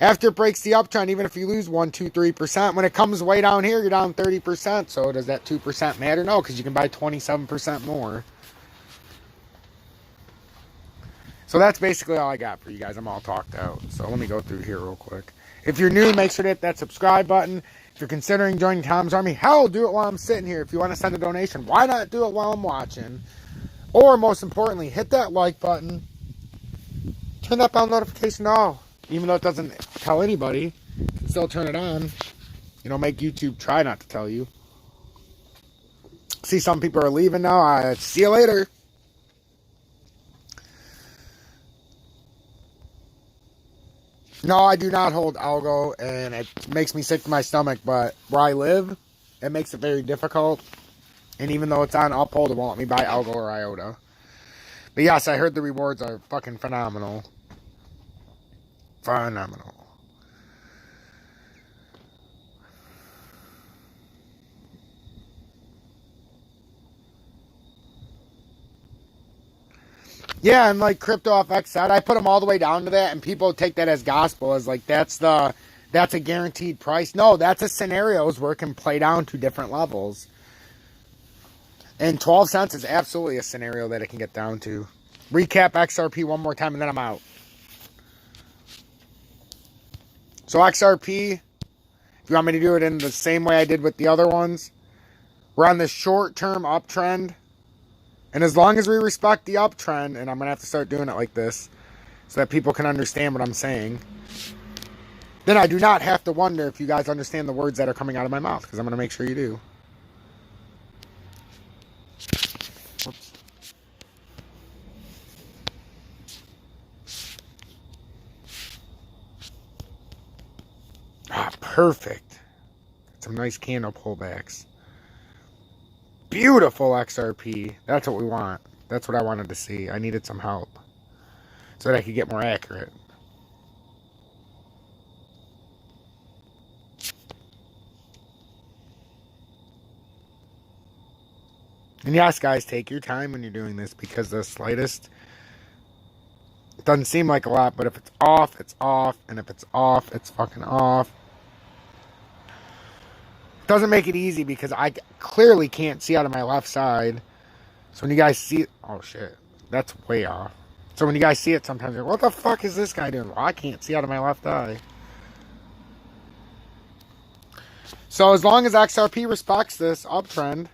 Speaker 1: After it breaks the uptrend, even if you lose 1, 2, 3%, when it comes way down here, you're down 30%. So does that 2% matter? No, because you can buy 27% more. So that's basically all I got for you guys. I'm all talked out. So let me go through here real quick. If you're new, make sure to hit that subscribe button. If you're considering joining Tom's Army, hell, do it while I'm sitting here. If you want to send a donation, why not do it while I'm watching? Or most importantly, hit that like button. Turn that bell notification on. Even though it doesn't tell anybody, you can still turn it on. You know, make YouTube try not to tell you. See, some people are leaving now. See you later. No, I do not hold algo, and it makes me sick to my stomach. But where I live, it makes it very difficult. And even though it's on Uphold, it won't let me buy algo or IOTA. But yes, I heard the rewards are fucking phenomenal. Phenomenal. Yeah, and like CryptoFX said, I put them all the way down to that, and people take that as gospel, as like that's a guaranteed price. No, that's a scenarios where it can play down to different levels. And 12 cents is absolutely a scenario that it can get down to. Recap XRP one more time, and then I'm out. So XRP, if you want me to do it in the same way I did with the other ones, we're on the short-term uptrend. And as long as we respect the uptrend, and I'm going to have to start doing it like this so that people can understand what I'm saying, then I do not have to wonder if you guys understand the words that are coming out of my mouth, because I'm going to make sure you do. Whoops. Ah, perfect. Some nice candle pullbacks. Beautiful XRP. That's what we want. That's what I wanted to see. I needed some help so that I could get more accurate. And yes, guys, take your time when you're doing this, because the slightest, it doesn't seem like a lot, but if it's off, it's off. And if it's off, it's fucking off. It doesn't make it easy because I clearly can't see out of my left side. So when you guys see it, oh shit, that's way off. So when you guys see it, sometimes you're like, what the fuck is this guy doing? Well, I can't see out of my left eye. So as long as XRP respects this uptrend,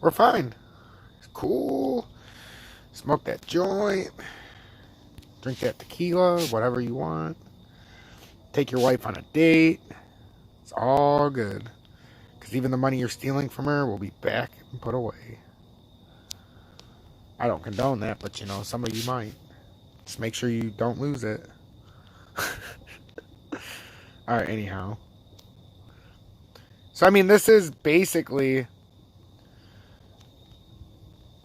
Speaker 1: we're fine. It's cool. Smoke that joint. Drink that tequila, whatever you want. Take your wife on a date. It's all good. Because even the money you're stealing from her will be back and put away. I don't condone that, but you know, some of you might. Just make sure you don't lose it. Alright, anyhow. So, I mean, this is basically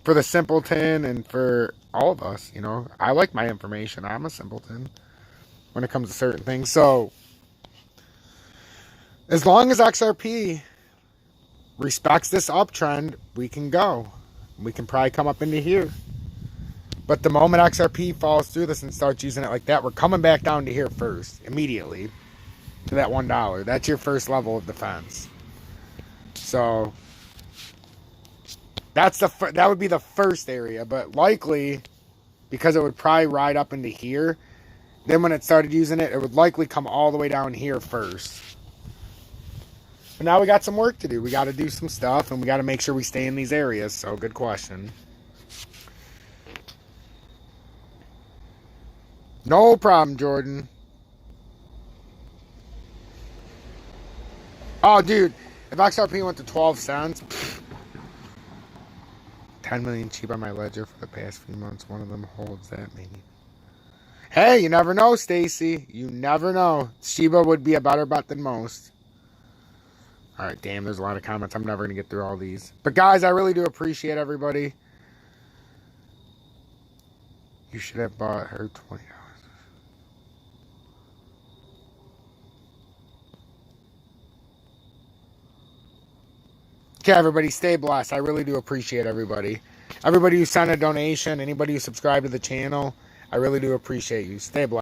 Speaker 1: for the simpleton and for all of us, you know. I like my information. I'm a simpleton when it comes to certain things. So, as long as XRP respects this uptrend, we can go. We can probably come up into here. But the moment XRP falls through this and starts using it like that, we're coming back down to here first, immediately, to that $1. That's your first level of defense. So that would be the first area, but likely, because it would probably ride up into here, then when it started using it, it would likely come all the way down here first. But now we got some work to do. We got to do some stuff, and we got to make sure we stay in these areas. So, good question. No problem, Jordan. Oh, dude. If XRP went to 12 cents, 10 million cheap on my ledger for the past few months. One of them holds that maybe. Hey, you never know, Stacy. You never know. Shiva would be a better bet than most. All right, damn, there's a lot of comments. I'm never going to get through all these. But, guys, I really do appreciate everybody. You should have bought her $20. Okay, everybody, stay blessed. I really do appreciate everybody. Everybody who sent a donation, anybody who subscribed to the channel, I really do appreciate you. Stay blessed.